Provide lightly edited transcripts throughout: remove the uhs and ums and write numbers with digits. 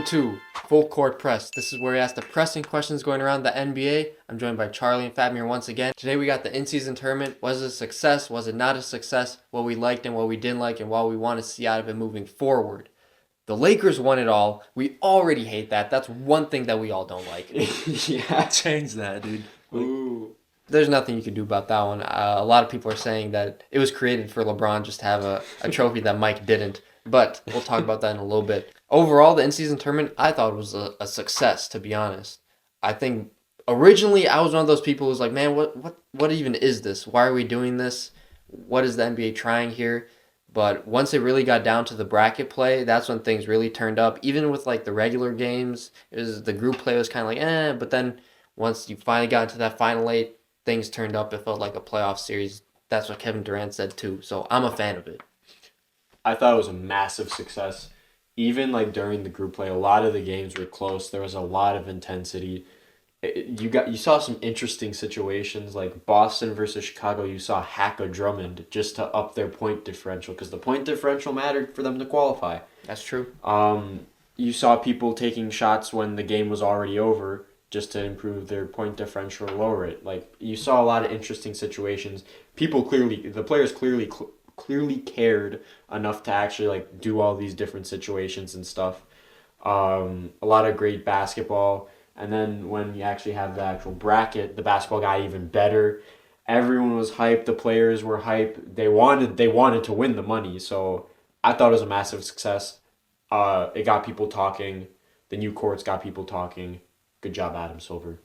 to Full Court Press. This is where we ask the pressing questions going around the NBA. I'm joined by Charlie and Fatmir once again. Today we got the in-season tournament. Was it a success? Was it not a success? What we liked and what we didn't like and what we want to see out of it moving forward. The Lakers won it all. We already hate that. That's one thing that we all don't like. Yeah, change that, dude. Ooh. There's nothing you can do about that one. A lot of people are saying that it was created for LeBron just to have a trophy that Mike didn't. But we'll talk about that in a little bit. Overall, the in-season tournament, I thought it was a success, to be honest. I think originally I was one of those people who was like, man, what even is this? Why are we doing this? What is the NBA trying here? But once it really got down to the bracket play, that's when things really turned up. Even with like the regular games, the group play was kind of like, but then once you finally got into that final eight, things turned up. It felt like a playoff series. That's what Kevin Durant said too. So I'm a fan of it. I thought it was a massive success. Even like during the group play, a lot of the games were close. There was a lot of intensity. You saw some interesting situations like Boston versus Chicago. You saw hack a Drummond just to up their point differential because the point differential mattered for them to qualify. That's true. You saw people taking shots when the game was already over just to improve their point differential or lower it. Like you saw a lot of interesting situations. The players clearly cared enough to actually like do all these different situations and stuff. A lot of great basketball. And then when you actually have the actual bracket, the basketball got even better. Everyone was hyped. The players were hyped. They wanted to win the money. So I thought it was a massive success. It got people talking. The new courts got people talking. Good job, Adam Silver.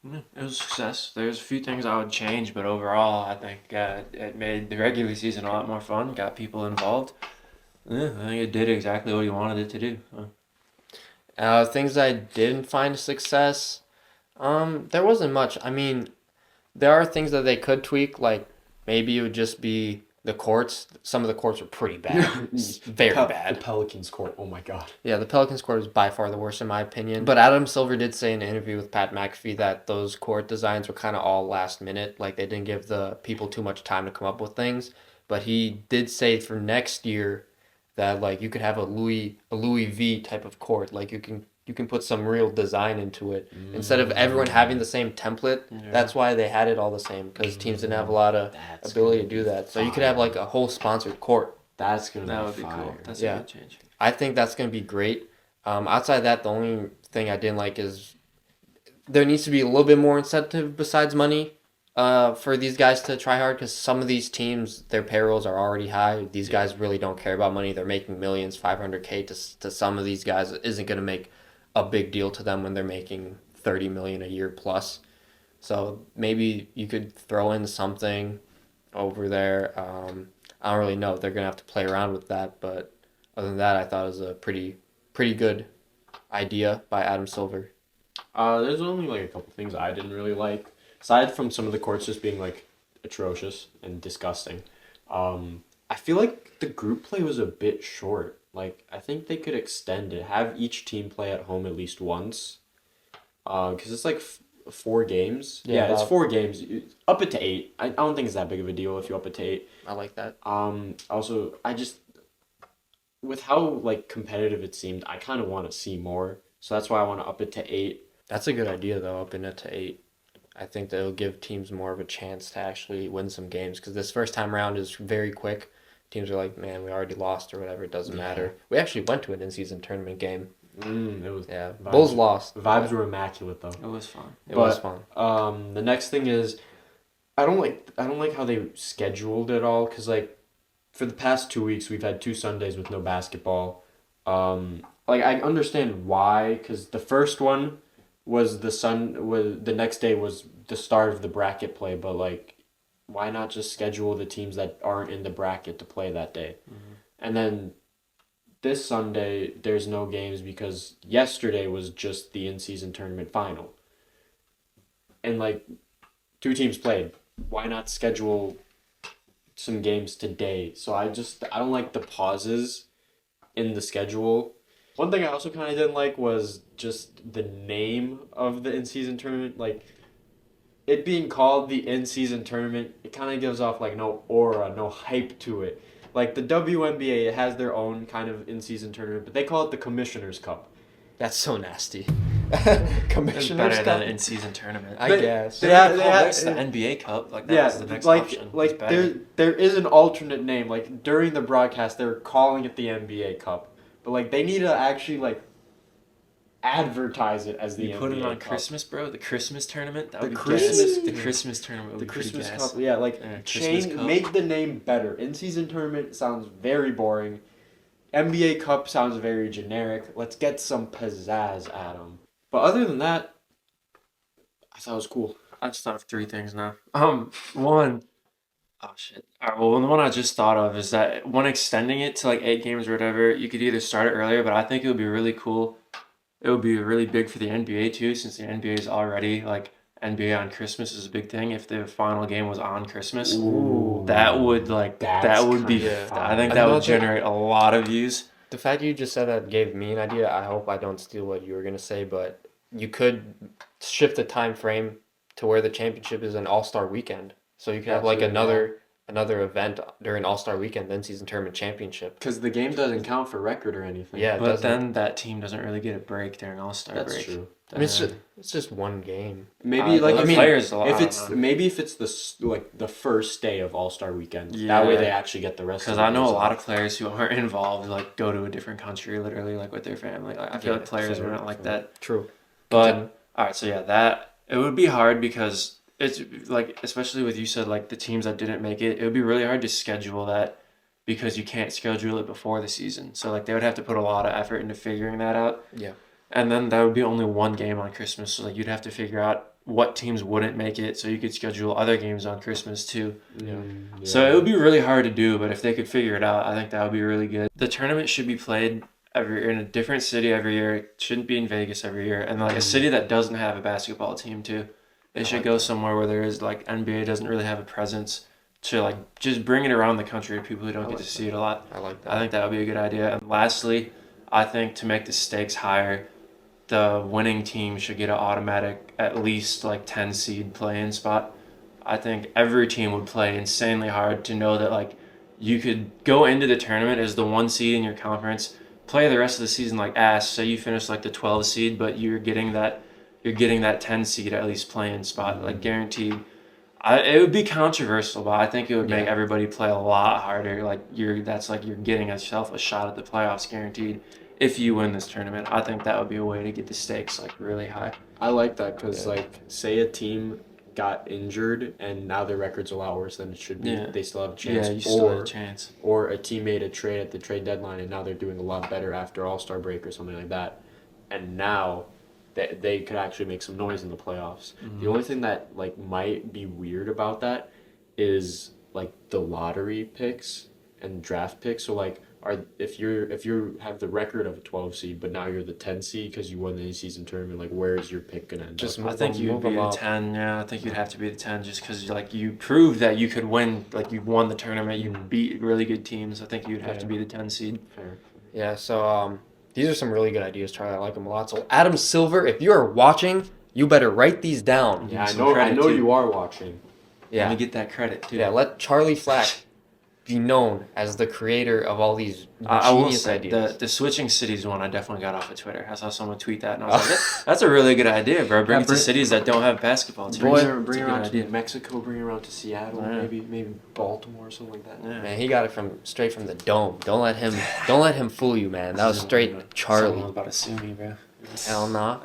Yeah, it was a success. There's a few things I would change, but overall, I think it made the regular season a lot more fun. Got people involved. Yeah, I think it did exactly what he wanted it to do. Things I didn't find a success. There wasn't much. I mean, there are things that they could tweak. Like maybe it would just be the courts. Some of the courts were pretty bad. Very bad. The Pelicans court. Oh my god. Yeah, the Pelicans court was by far the worst in my opinion. But Adam Silver did say in an interview with Pat McAfee that those court designs were kind of all last minute. Like they didn't give the people too much time to come up with things. But he did say for next year that like you could have a Louis V type of court. Like you can put some real design into it instead of everyone having the same template. Yeah. That's why they had it all the same because teams didn't have a lot of ability to do that. So you could have like a whole sponsored court. That would be cool. That's a good change. I think that's gonna be great. Outside that, the only thing I didn't like is there needs to be a little bit more incentive besides money. For these guys to try hard because some of these teams, their payrolls are already high. These guys really don't care about money. They're making millions, $500K to some of these guys isn't going to make a big deal to them when they're making $30 million a year plus. So maybe you could throw in something over there. I don't really know. They're going to have to play around with that. But other than that, I thought it was a pretty good idea by Adam Silver. There's only like a couple things I didn't really like. Aside from some of the courts just being like atrocious and disgusting, I feel like the group play was a bit short. Like I think they could extend it, have each team play at home at least once, because it's like 4 games. Yeah, it's 4 games. Up it to 8. I don't think it's that big of a deal if you up it to 8. I like that. Also, I just with how like competitive it seemed, I kind of want to see more. So that's why I want to up it to 8. That's a good idea though, upping it to 8. I think that'll give teams more of a chance to actually win some games because this first time around is very quick. Teams are like, man, we already lost or whatever. It doesn't matter. We actually went to an in-season tournament game. It was Bulls lost. Vibes were immaculate though. It was fun. It was fun. The next thing is, I don't like how they scheduled it all because like, for the past 2 weeks we've had 2 Sundays with no basketball. Like I understand why because the first one was the next day was the start of the bracket play, but like why not just schedule the teams that aren't in the bracket to play that day? Mm-hmm. And then this Sunday there's no games because yesterday was just the in-season tournament final. And like 2 teams played. Why not schedule some games today? So I don't like the pauses in the schedule. One thing I also kind of didn't like was just the name of the in-season tournament. Like, it being called the in-season tournament, it kind of gives off, like, no aura, no hype to it. Like the WNBA has their own kind of in-season tournament, but they call it the Commissioner's Cup. That's so nasty. It's Commissioner's better Cup? than an in-season tournament. I They- guess. they- They Yeah, call yeah, this the NBA Cup. Like that Yeah, was the next like option. like It's better. there is an alternate name. Like during the broadcast, they were calling it the NBA Cup, but like they need to actually like advertise it as the You NBA put it on Cup. Christmas, bro. The Christmas tournament. That The would be Christmas- gas. The Christmas tournament would The be pretty Christmas gas. Cup, yeah, like Yeah, Christmas change, Cup. make the name better. In-season tournament sounds very boring. NBA Cup sounds very generic. Let's get some pizzazz at them. But other than that, I thought it was cool. I just thought of three things now. One, oh shit. All right, well, the one I just thought of is that when extending it to like 8 games or whatever, you could either start it earlier, but I think it would be really cool. It would be really big for the NBA too, since the NBA is already like NBA on Christmas is a big thing. If the final game was on Christmas, Ooh. that would like That's that would be. kinda I think fire. that would Another- generate a lot of views. The fact you just said that gave me an idea. I hope I don't steal what you were gonna say, but you could shift the time frame to where the championship is an All-Star weekend. So you could have like Absolutely, another event during All-Star weekend, then season tournament championship. Because the game doesn't count for record or anything. Yeah, it But doesn't. then that team doesn't really get a break during All Star that's break. true. I mean, it's just one game. Maybe like the I mean, players. I if don't it's know. maybe if it's like the first day of All Star Weekend, that Yeah. way they actually get the rest. Because of the I know a days lot off. of players who aren't involved like go to a different country literally like with their family. Like I feel Yeah, like players fair, wouldn't like fair. that. True. But Continue. all right, so yeah, that it would be hard because it's like especially with you said like the teams that didn't make it, it would be really hard to schedule that because you can't schedule it before the season. So like they would have to put a lot of effort into figuring that out. Yeah. And then that would be only one game on Christmas. So like you'd have to figure out what teams wouldn't make it so you could schedule other games on Christmas too. Yeah. So it would be really hard to do, but if they could figure it out, I think that would be really good. The tournament should be played in a different city every year. It shouldn't be in Vegas every year, and like a city that doesn't have a basketball team too. They should go somewhere where there is like NBA doesn't really have a presence to like just bring it around the country to people who don't get to see it a lot. I like that. I think that would be a good idea. And lastly, I think to make the stakes higher, the winning team should get an automatic at least like 10 seed play-in spot. I think every team would play insanely hard to know that like you could go into the tournament as the 1 seed in your conference, play the rest of the season like ass. Say you finish like the 12 seed, but you're getting that 10 seed at least play-in spot, like guaranteed. It would be controversial, but I think it would make Yeah. everybody play a lot harder. Like you're getting yourself a shot at the playoffs guaranteed if you win this tournament. I think that would be a way to get the stakes like really high. I like that because Yeah. like say a team got injured and now their record's a lot worse than it should be. Yeah. They still have a chance. Yeah, you still have or a chance. or a team made a trade at the trade deadline and now they're doing a lot better after All-Star break or something like that. And now they could actually make some noise in the playoffs. Mm-hmm. The only thing that like might be weird about that is like the lottery picks and draft picks. So like if you have the record of a 12 seed but now you're the 10 seed because you won the season tournament, like where is your pick gonna end Just up? move I think them- you'd move be them the up. 10. Yeah, I think you'd have to be the 10 just because like you proved that you could win. Like you won the tournament, you beat really good teams. I think you'd have to be the 10 seed. Fair. Yeah, so these are some really good ideas, Charlie. I like them a lot. So Adam Silver, if you are watching, you better write these down. Yeah, I Some know. I credit know too. you are watching. Let Yeah. me get that credit too. Yeah, let Charlie Flack be known as the creator of all these I will genius say ideas. the switching cities one I definitely got off of Twitter. I saw someone tweet that and I was like, that's a really good idea, bro. Bring Yeah, it to cities that don't have basketball teams. Bring Boy, her, bring It's a her good out to idea. Mexico. Bring her out to Seattle. Yeah. Maybe Baltimore or something like that. Yeah. Man, he got it straight from the dome. Don't let him fool you, man. That was straight Someone's Charlie. about to sue me, bro. Hell nah.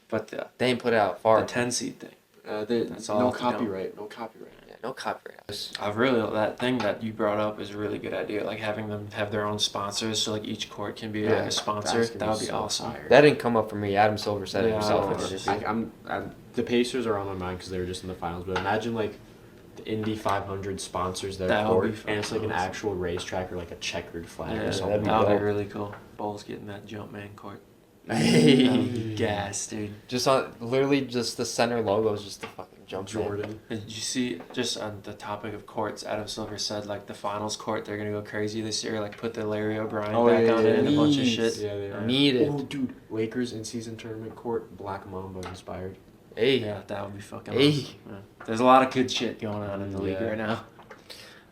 But the They ain't put it out far. 10 seed thing. That's all no I have to know. copyright. No copyright. Yeah, no copyright. That thing that you brought up is a really good idea. Like having them have their own sponsors, so like each court can be like a sponsor. That's gonna That would be so awesome. fire. That didn't come up for me. Adam Silver said it Yeah, himself. I in know. the interview. I'm the Pacers are on my mind because they were just in the finals. But imagine like the Indy 500 sponsors their That would court, be fun. and it's like an actual racetrack or like a checkered flag Yeah, or that something. be would be dope. really cool. Bulls getting that jump man court. Hey. That would be gas, dude. Just on literally just the center logo is just the fucking jump man. Jordan. Did you see, just on the topic of courts, Adam Silver said like the finals court, they're going to go crazy this year, like put the Larry O'Brien back on it and a bunch of Please. shit. Yeah, they are. Need it. Oh, dude, Lakers in season tournament court, Black Mamba inspired. Hey. Yeah, that would be fucking Hey. awesome. Yeah. There's a lot of good shit going on in the league Yeah. right now.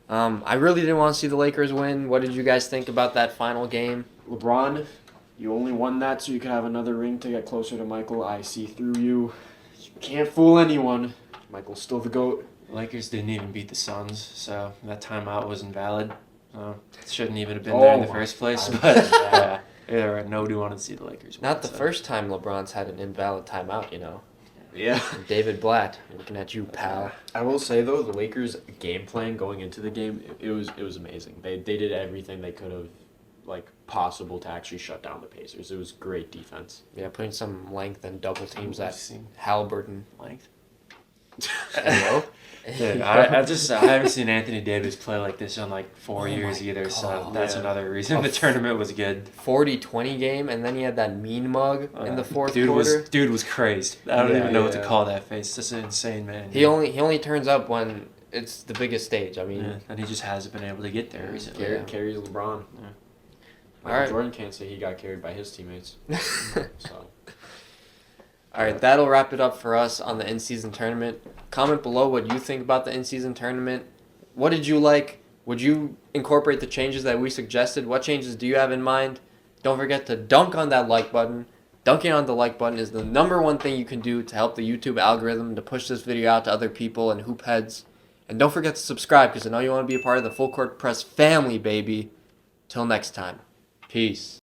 I really didn't want to see the Lakers win. What did you guys think about that final game? LeBron, you only won that so you could have another ring to get closer to Michael. I see through you. You can't fool anyone. Michael's still the GOAT. Lakers didn't even beat the Suns, so that timeout was invalid. It shouldn't even have been there in the my first place. God. But yeah, nobody wanted to see the Lakers win. Not the so. first time LeBron's had an invalid timeout, Yeah. David Blatt, looking at you, pal. I will say though, the Lakers' game plan going into the game, it was amazing. They did everything they could have, like, possible to actually shut down the Pacers. It was great defense. Yeah, putting some length and double teams at Seen Halliburton. length. Hello? Dude, I haven't seen Anthony Davis play like this in like 4 years my either, so God. that's Yeah. another reason the tournament was good. 40-20 game, and then he had that mean mug in the fourth dude quarter. Dude was crazed. I don't Yeah, even know what to yeah. call that face. That's an insane man. He only turns up when it's the biggest stage. I mean, Yeah, and he just hasn't been able to get there recently. Carries LeBron. Yeah. Michael Alright. Jordan can't say he got carried by his teammates. So All right, that'll wrap it up for us on the in-season tournament. Comment below what you think about the in-season tournament. What did you like? Would you incorporate the changes that we suggested? What changes do you have in mind? Don't forget to dunk on that like button. Dunking on the like button is the number one thing you can do to help the YouTube algorithm to push this video out to other people and hoop heads. And don't forget to subscribe because I know you want to be a part of the Full Court Press family, baby. Till next time. Peace.